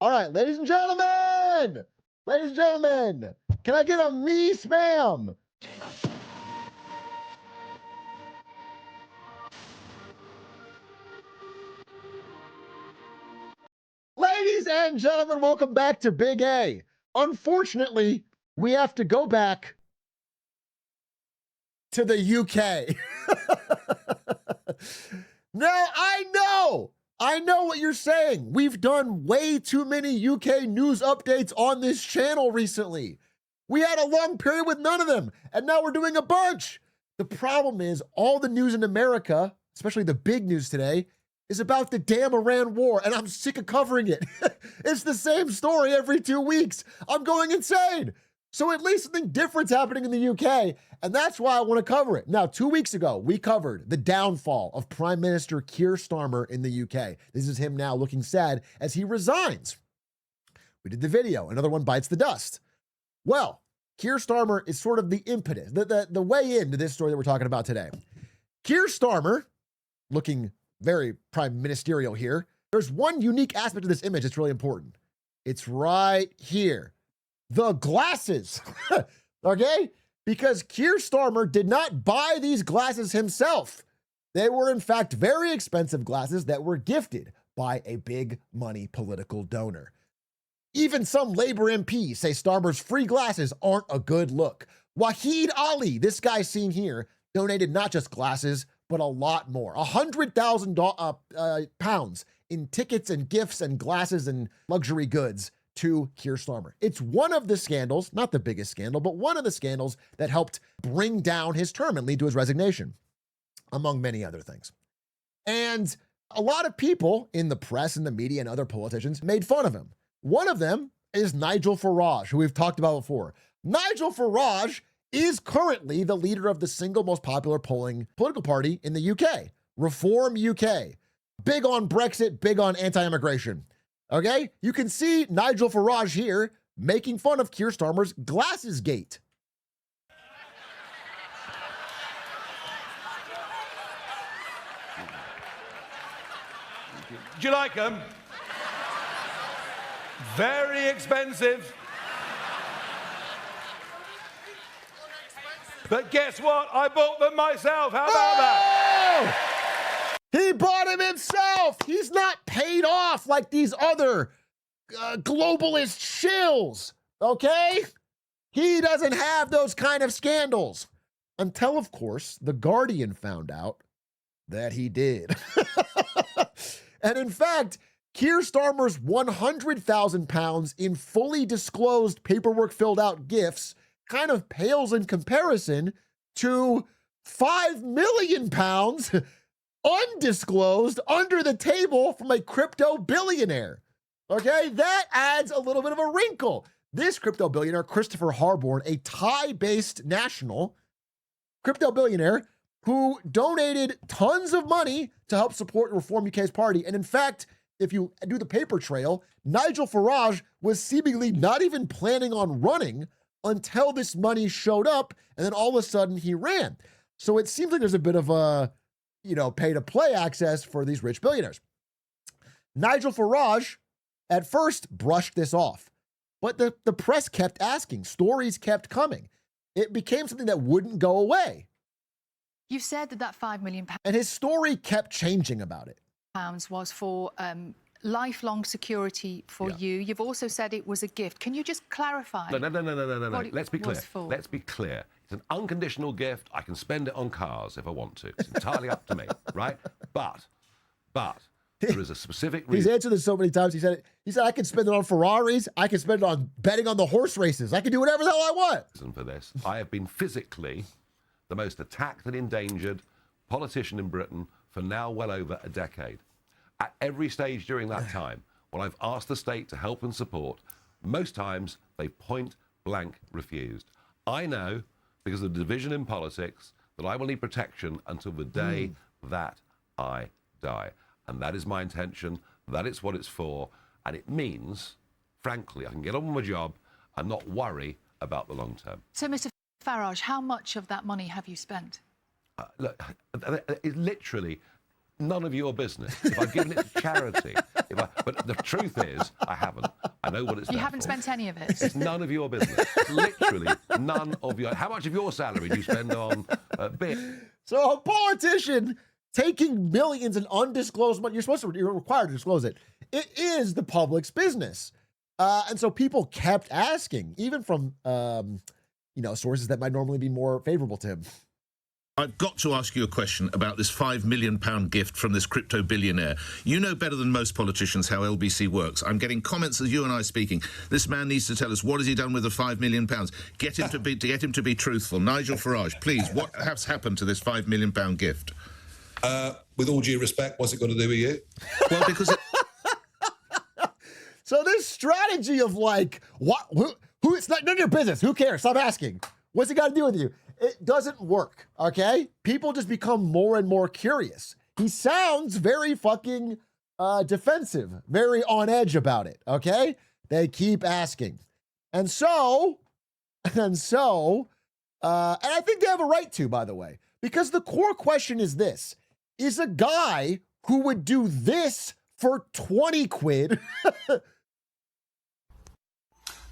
All right, ladies and gentlemen, can I get a me spam? Ladies and gentlemen, welcome back to Big A. Unfortunately, we have to go back to the UK. Now, I know what you're saying. We've done way too many UK news updates on this channel recently. We had a long period with none of them, and now we're doing a bunch. The problem is all the news in America, especially the big news today, is about the damn Iran war, and I'm sick of covering it. It's the same story every 2 weeks. I'm going insane. So at least something different's happening in the UK, and that's why I want to cover it. Now, 2 weeks ago, we covered the downfall of Prime Minister Keir Starmer in the UK. This is him now looking sad as he resigns. We did the video. Another one bites the dust. Well, Keir Starmer is sort of the impetus, the way into this story that we're talking about today. Keir Starmer, looking very prime ministerial here. There's one unique aspect of this image that's really important. It's right here. The glasses, okay? Because Keir Starmer did not buy these glasses himself. They were, in fact, very expensive glasses that were gifted by a big money political donor. Even some Labour MPs say Starmer's free glasses aren't a good look. Waheed Ali, this guy seen here, donated not just glasses, but a lot more. 100,000 pounds in tickets and gifts and glasses and luxury goods to Keir Starmer. It's one of the scandals, not the biggest scandal, but one of the scandals that helped bring down his term and lead to his resignation, among many other things. And a lot of people in the press and the media and other politicians made fun of him. One of them is Nigel Farage, who we've talked about before. Nigel Farage is currently the leader of the single most popular polling political party in the UK, Reform UK. Big on Brexit, big on anti-immigration. Okay? You can see Nigel Farage here making fun of Keir Starmer's glasses gate. Do you like them? Very expensive. But guess what? I bought them myself. How about that? He bought him himself. He's not paid off like these other globalist shills, okay? He doesn't have those kind of scandals. Until, of course, The Guardian found out that he did. And in fact, Keir Starmer's 100,000 pounds in fully disclosed paperwork filled out gifts kind of pales in comparison to 5 million pounds undisclosed under the table from a crypto billionaire. Okay, that adds a little bit of a wrinkle. This crypto billionaire, Christopher Harborne, a Thai-based national crypto billionaire who donated tons of money to help support Reform UK's party. And in fact, if you do the paper trail, Nigel Farage was seemingly not even planning on running until this money showed up, and then all of a sudden he ran. So it seems like there's a bit of a, pay-to-play access for these rich billionaires. Nigel Farage, at first, brushed this off. But the press kept asking. Stories kept coming. It became something that wouldn't go away. You said that £5 million and his story kept changing about it. Was for lifelong security for you. You've also said it was a gift. Can you just clarify? No. Let's be clear. For? Let's be clear. It's an unconditional gift. I can spend it on cars if I want to. It's entirely up to me, right? But there is a specific reason. He's answered this so many times. He said I can spend it on Ferraris. I can spend it on betting on the horse races. I can do whatever the hell I want. For this, I have been physically the most attacked and endangered politician in Britain for now well over a decade. At every stage during that time, when I've asked the state to help and support, most times they point blank refused. I know, because of the division in politics, that I will need protection until the day that I die. And that is my intention, that is what it's for, and it means, frankly, I can get on with my job and not worry about the long term. So, Mr. Farage, how much of that money have you spent? Look, literally, None of your business. If I've given it to charity, but the truth is, I haven't. I know what it's. You haven't spent any of it. It's none of your business. Literally none of your. How much of your salary do you spend on beer? So a politician taking millions in undisclosed money, you're required to disclose it. It is the public's business. And so people kept asking, even from, sources that might normally be more favorable to him. I've got to ask you a question about this £5 million gift from this crypto billionaire. You know better than most politicians how LBC works. I'm getting comments as you and I speaking. This man needs to tell us what has he done with the £5 million. Get him to be truthful. Nigel Farage, please, what has happened to this £5 million gift? With all due respect, what's it got to do with you? Well, because So this strategy of like, who it's not none of your business. Who cares? Stop asking. What's it got to do with you? It doesn't work, okay? People just become more and more curious. He sounds very fucking defensive, very on edge about it, okay? They keep asking. And I think they have a right to, by the way, because the core question is this: is a guy who would do this for 20 quid?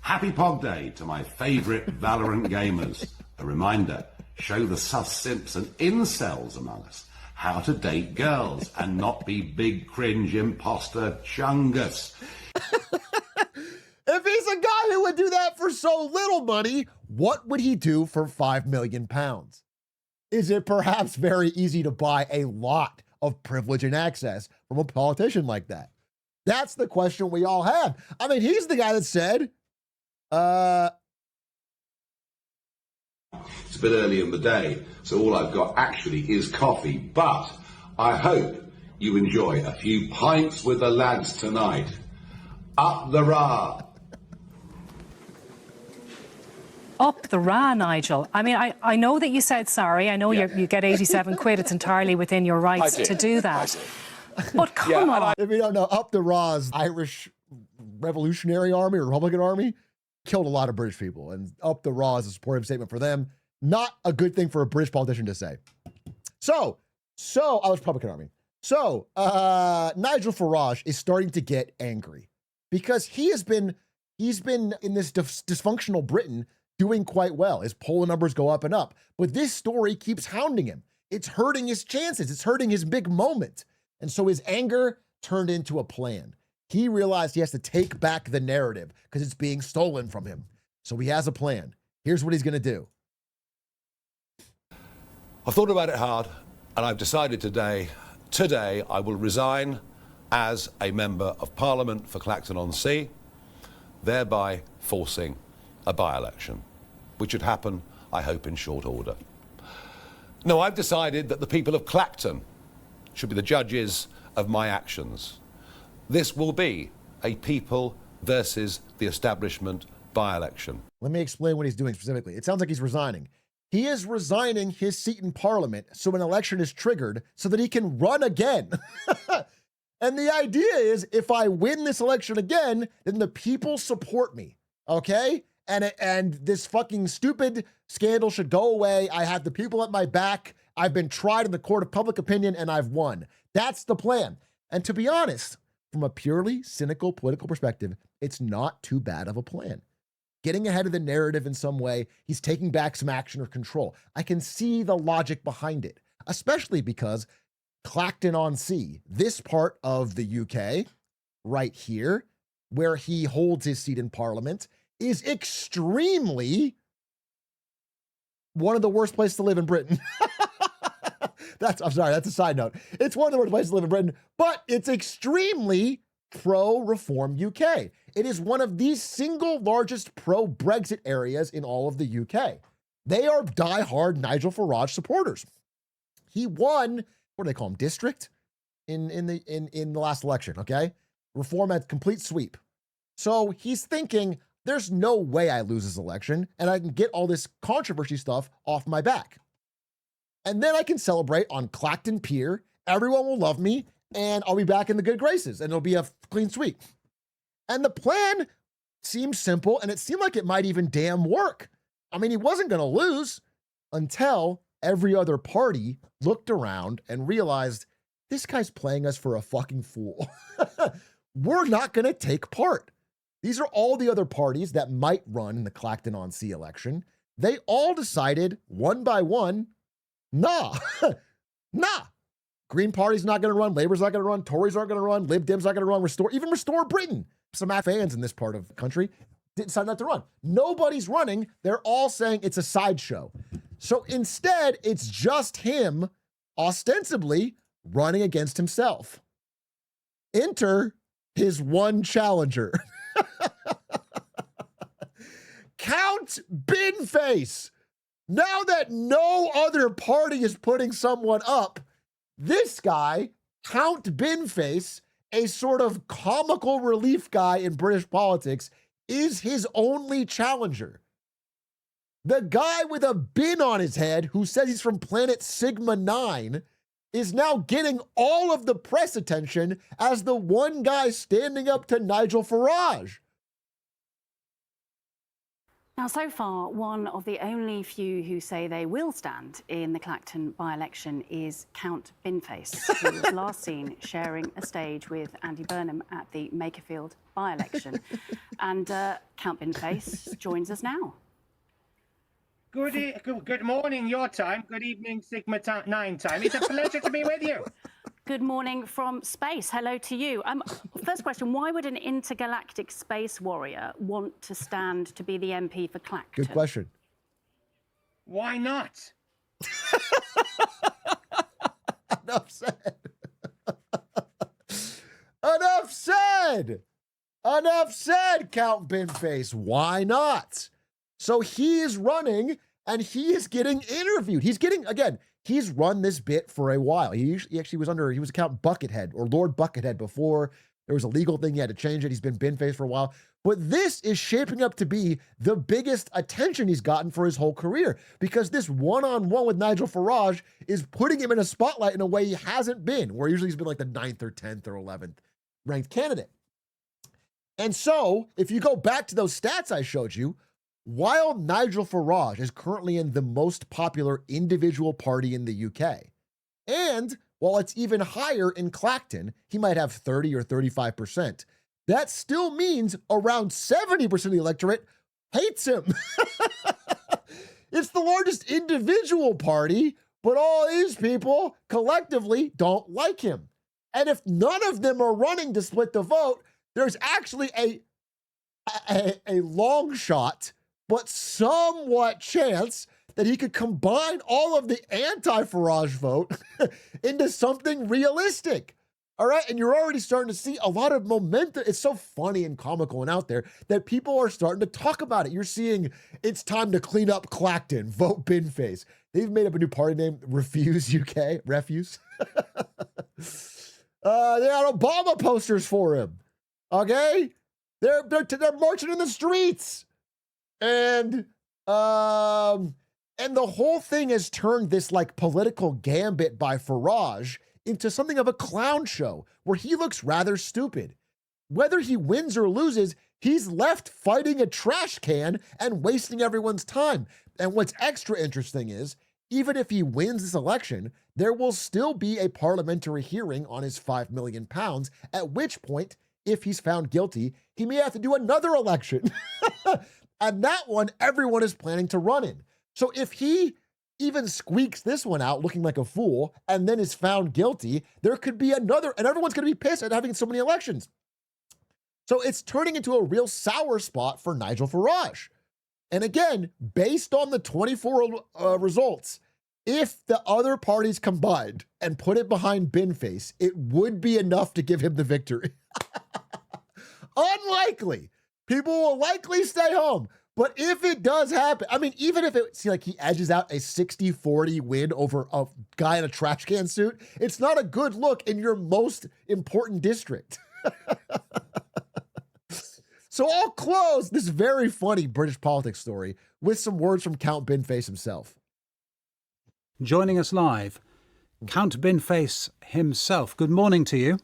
Happy Pog Day to my favourite Valorant gamers. A reminder, show the sus simps and incels among us how to date girls and not be big cringe imposter chungus. If he's a guy who would do that for so little money, what would he do for £5 million? Is it perhaps very easy to buy a lot of privilege and access from a politician like that? That's the question we all have. I mean, he's the guy that said, It's a bit early in the day, so all I've got actually is coffee, but I hope you enjoy a few pints with the lads tonight. Up the rah! Up the rah, Nigel. I mean, I know that you said sorry. I know you get 87 quid. It's entirely within your rights to do that. But come on. If you don't know, Up the Rah's Irish Revolutionary Army or Republican Army killed a lot of British people. And Up the Rah is a supportive statement for them. Not a good thing for a British politician to say. So I was Republican Army. So Nigel Farage is starting to get angry because he's been in this dysfunctional Britain doing quite well. His poll numbers go up and up. But this story keeps hounding him. It's hurting his chances. It's hurting his big moment. And so his anger turned into a plan. He realized he has to take back the narrative because it's being stolen from him. So he has a plan. Here's what he's going to do. I've thought about it hard, and I've decided today I will resign as a Member of Parliament for Clacton-on-Sea, thereby forcing a by-election, which should happen, I hope, in short order. No, I've decided that the people of Clacton should be the judges of my actions. This will be a people versus the establishment by-election. Let me explain what he's doing specifically. It sounds like he's resigning. He is resigning his seat in Parliament so an election is triggered so that he can run again. And the idea is if I win this election again, then the people support me, okay? And this fucking stupid scandal should go away. I have the people at my back. I've been tried in the court of public opinion and I've won. That's the plan. And to be honest, from a purely cynical political perspective, it's not too bad of a plan. Getting ahead of the narrative in some way, he's taking back some action or control. I can see the logic behind it, especially because Clacton-on-Sea, this part of the UK, right here, where he holds his seat in Parliament, is extremely one of the worst places to live in Britain. I'm sorry, that's a side note. It's one of the worst places to live in Britain, but it's extremely pro-reform UK. It is one of the single largest pro-Brexit areas in all of the UK. They are diehard Nigel Farage supporters. He won, what do they call him, district in the last election, okay? Reform had complete sweep. So he's thinking, there's no way I lose this election and I can get all this controversy stuff off my back. And then I can celebrate on Clacton Pier. Everyone will love me and I'll be back in the good graces and it'll be a clean sweep. And the plan seems simple and it seemed like it might even damn work. I mean, he wasn't going to lose until every other party looked around and realized this guy's playing us for a fucking fool. We're not going to take part. These are all the other parties that might run in the Clacton-on-Sea election. They all decided, one by one, nah, nah. Green Party's not going to run, Labor's not going to run, Tories aren't going to run, Lib Dem's not going to run, even Restore Britain. Some fans in this part of the country decide not to run. Nobody's running. They're all saying it's a sideshow. So instead, it's just him, ostensibly, running against himself. Enter his one challenger. Count Binface. Now that no other party is putting someone up, this guy, Count Binface, a sort of comical relief guy in British politics, is his only challenger. The guy with a bin on his head who says he's from planet Sigma 9 is now getting all of the press attention as the one guy standing up to Nigel Farage. Now, so far, one of the only few who say they will stand in the Clacton by-election is Count Binface, who was last seen sharing a stage with Andy Burnham at the Makerfield by-election. And Count Binface joins us now. Good morning, your time. Good evening, Sigma 9 time. It's a pleasure to be with you. Good morning from space. Hello to you. First question, why would an intergalactic space warrior want to stand to be the MP for Clacton? Good question. Why not? Enough said. Enough said. Enough said, Count Binface. Why not? So he is running and he is getting interviewed. He's run this bit for a while. He actually was Count Buckethead or Lord Buckethead before there was a legal thing. He had to change it. He's been Binface for a while. But this is shaping up to be the biggest attention he's gotten for his whole career because this one-on-one with Nigel Farage is putting him in a spotlight in a way he hasn't been, where usually he's been like the 9th or 10th or 11th ranked candidate. And so if you go back to those stats I showed you, while Nigel Farage is currently in the most popular individual party in the UK, and while it's even higher in Clacton, he might have 30 or 35%, that still means around 70% of the electorate hates him. It's the largest individual party, but all these people collectively don't like him. And if none of them are running to split the vote, there's actually a long shot but somewhat chance that he could combine all of the anti-Farage vote into something realistic. All right, and you're already starting to see a lot of momentum. It's so funny and comical and out there that people are starting to talk about it. You're seeing it's time to clean up Clacton, vote Binface. They've made up a new party name, Refuse UK, Refuse. They got Obama posters for him, okay? They're marching in the streets. And the whole thing has turned this like political gambit by Farage into something of a clown show where he looks rather stupid. Whether he wins or loses, he's left fighting a trash can and wasting everyone's time. And what's extra interesting is, even if he wins this election, there will still be a parliamentary hearing on his £5 million, at which point, if he's found guilty, he may have to do another election. And that one, everyone is planning to run in. So if he even squeaks this one out looking like a fool and then is found guilty, there could be another, and everyone's going to be pissed at having so many elections. So it's turning into a real sour spot for Nigel Farage. And again, based on the 24 results, if the other parties combined and put it behind Binface, it would be enough to give him the victory. Unlikely. People will likely stay home. But if it does happen, I mean, even if it's like he edges out a 60-40 win over a guy in a trash can suit, it's not a good look in your most important district. So I'll close this very funny British politics story with some words from Count Binface himself. Joining us live, Count Binface himself. Good morning to you.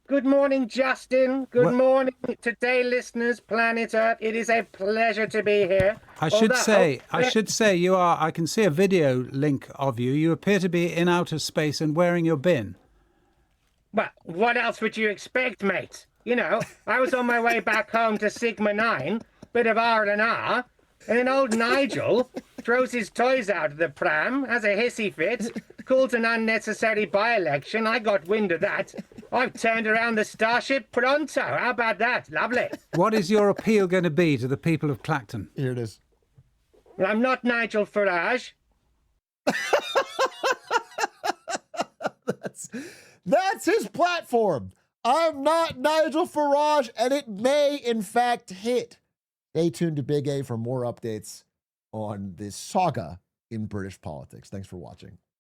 Good morning, Justin. Good morning, today listeners, planet Earth. It is a pleasure to be here. I should say you are, I can see a video link of you. You appear to be in outer space and wearing your bin. Well, what else would you expect, mate? You know, I was on my way back home to Sigma 9, bit of R&R, and then old Nigel throws his toys out of the pram, has a hissy fit, calls an unnecessary by-election. I got wind of that. I've turned around the Starship pronto. How about that? Lovely. What is your appeal going to be to the people of Clacton? Here it is. Well, I'm not Nigel Farage. That's his platform. I'm not Nigel Farage, and it may, in fact, hit. Stay tuned to Big A for more updates on this saga in British politics. Thanks for watching.